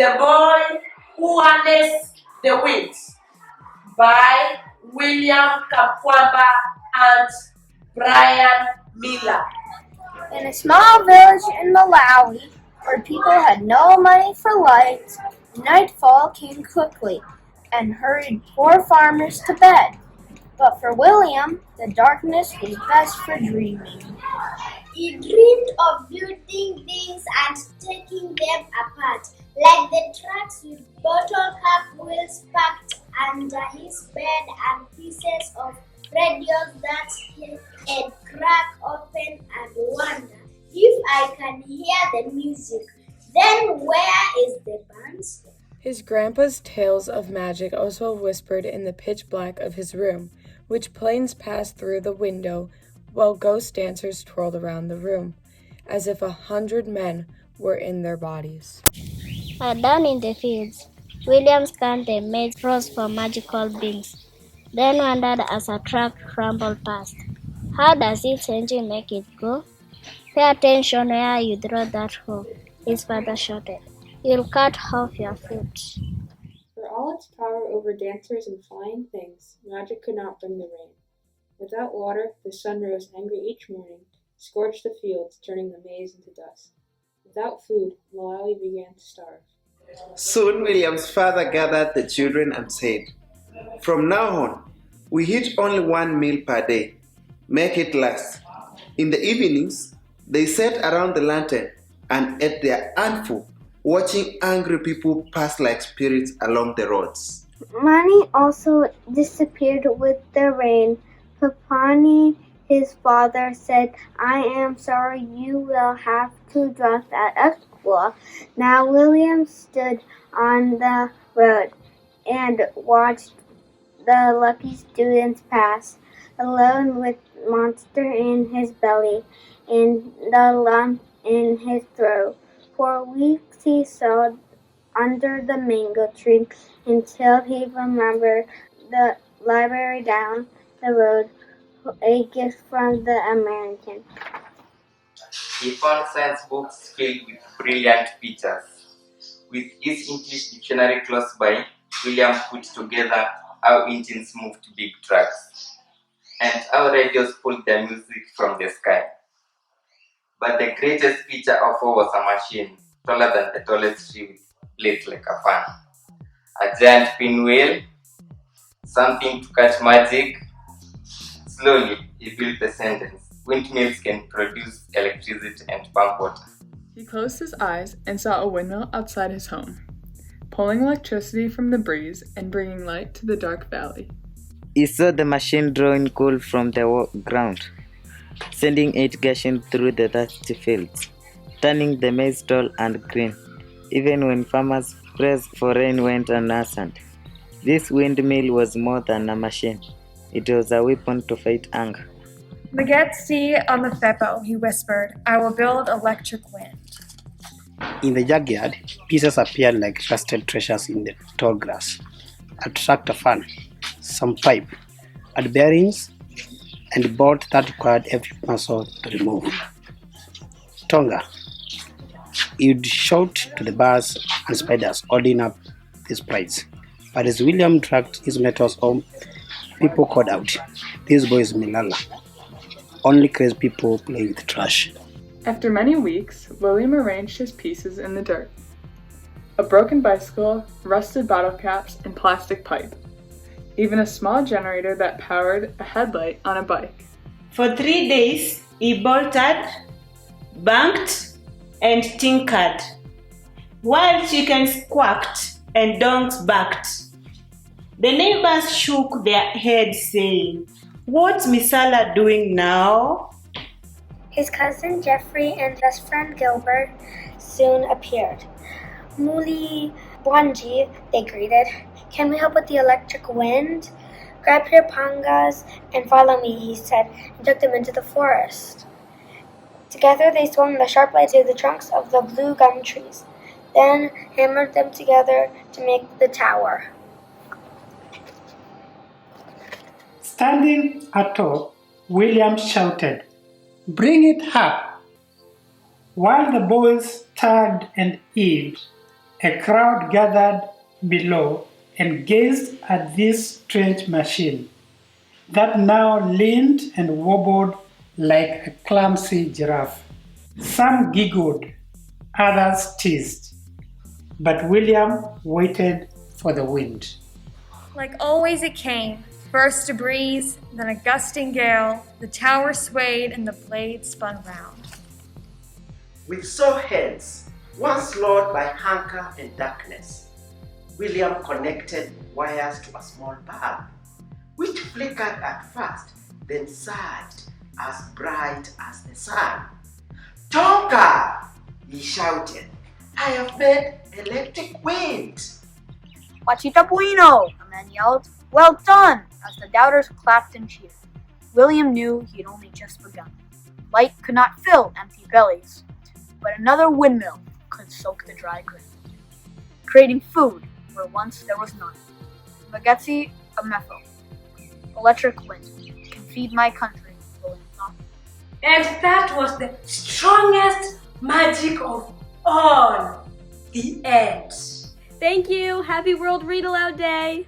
The Boy Who Harnessed the Wind by William Kamkwamba and Brian Miller. In a small village in Malawi, where people had no money for lights, nightfall came quickly and hurried poor farmers to bed. But for William, the darkness was best for dreaming. He dreamed of building things and taking them apart, like the trucks with bottle cap wheels packed under his bed and pieces of radios that he'd crack open and wonder, if I can hear the music, then where is the band? His grandpa's tales of magic also whispered in the pitch black of his room, which planes passed through the window while ghost dancers twirled around the room, as if 100 men were in their bodies. Down in the fields, William scanned the maze rows for magical beings, then wondered as a truck rumbled past. How does its engine make it go? Pay attention where you throw that hoe, his father shouted. You'll cut off your foot. For all its power over dancers and flying things, magic could not bring the rain. Without water, the sun rose angry each morning, scorched the fields, turning the maize into dust. Without food, Malawi began to starve. Soon William's father gathered the children and said, "From now on, we eat only 1 meal per day. Make it last." In the evenings, they sat around the lantern and ate their handful, watching angry people pass like spirits along the roads. Money also disappeared with the rain. Papani, his father, said, "I am sorry, you will have to drop out of school." Now William stood on the road and watched the lucky students pass, alone with monster in his belly and the lump in his throat. For weeks he sewed under the mango tree until he remembered the library down the road, a gift from the American. He found science books filled with brilliant pictures. With his English dictionary close by, William put together how engines moved big trucks and how radios pulled their music from the sky. But the greatest feature of all was a machine taller than the tallest tree with blades like a fan. A giant pinwheel, something to catch magic. Slowly, he built the sentence, windmills can produce electricity and pump water. He closed his eyes and saw a windmill outside his home, pulling electricity from the breeze and bringing light to the dark valley. He saw the machine drawing coal from the ground, sending it gushing through the thirsty fields, turning the maize tall and green, even when farmers' prayers for rain went unanswered. This windmill was more than a machine. It was a weapon to fight hunger. Forget see on the Fepo, he whispered. I will build electric wind. In the junkyard, pieces appeared like rusted treasures in the tall grass. A tractor fan, some pipe, and bearings, and bolt that required every muscle to remove. Tonga, you'd shout to the birds and spiders holding up this prize. But as William dragged his metals home, people called out, "This boy is Milala. Only crazy people play with trash." After many weeks, William arranged his pieces in the dirt. A broken bicycle, rusted bottle caps, and plastic pipe. Even a small generator that powered a headlight on a bike. For 3 days, he bolted, banked, and tinkered, while chickens quacked and dogs barked. The neighbors shook their heads, saying, "What's Misala doing now?" His cousin Jeffrey and best friend Gilbert soon appeared. "Muli Bwanji," they greeted. "Can we help with the electric wind?" "Grab your pangas and follow me," he said, and took them into the forest. Together they swung the sharp blades through the trunks of the blue gum trees, then hammered them together to make the tower. Standing atop, William shouted, "Bring it up!" While the boys tugged and heaved, A crowd gathered below and gazed at this strange machine that now leaned and wobbled like a clumsy giraffe. Some giggled, others teased, but William waited for the wind. Like always it came, first a breeze, then a gusting gale, the tower swayed and the blade spun round. With sore hands, once lured by hunger and darkness, William connected wires to a small bulb, which flickered at first, then surged as bright as the sun. "Tonka!" he shouted. "I have made electric wind!" "Pachita bueno!" a man yelled. "Well done!" as the doubters clapped and cheered. William knew he had only just begun. Light could not fill empty bellies, but another windmill could soak the dry ground, creating food where once there was none. Magetsi a methyl. Electric wind can feed my country, William thought. And that was the strongest magic of all. The end. Thank you. Happy World Read Aloud Day.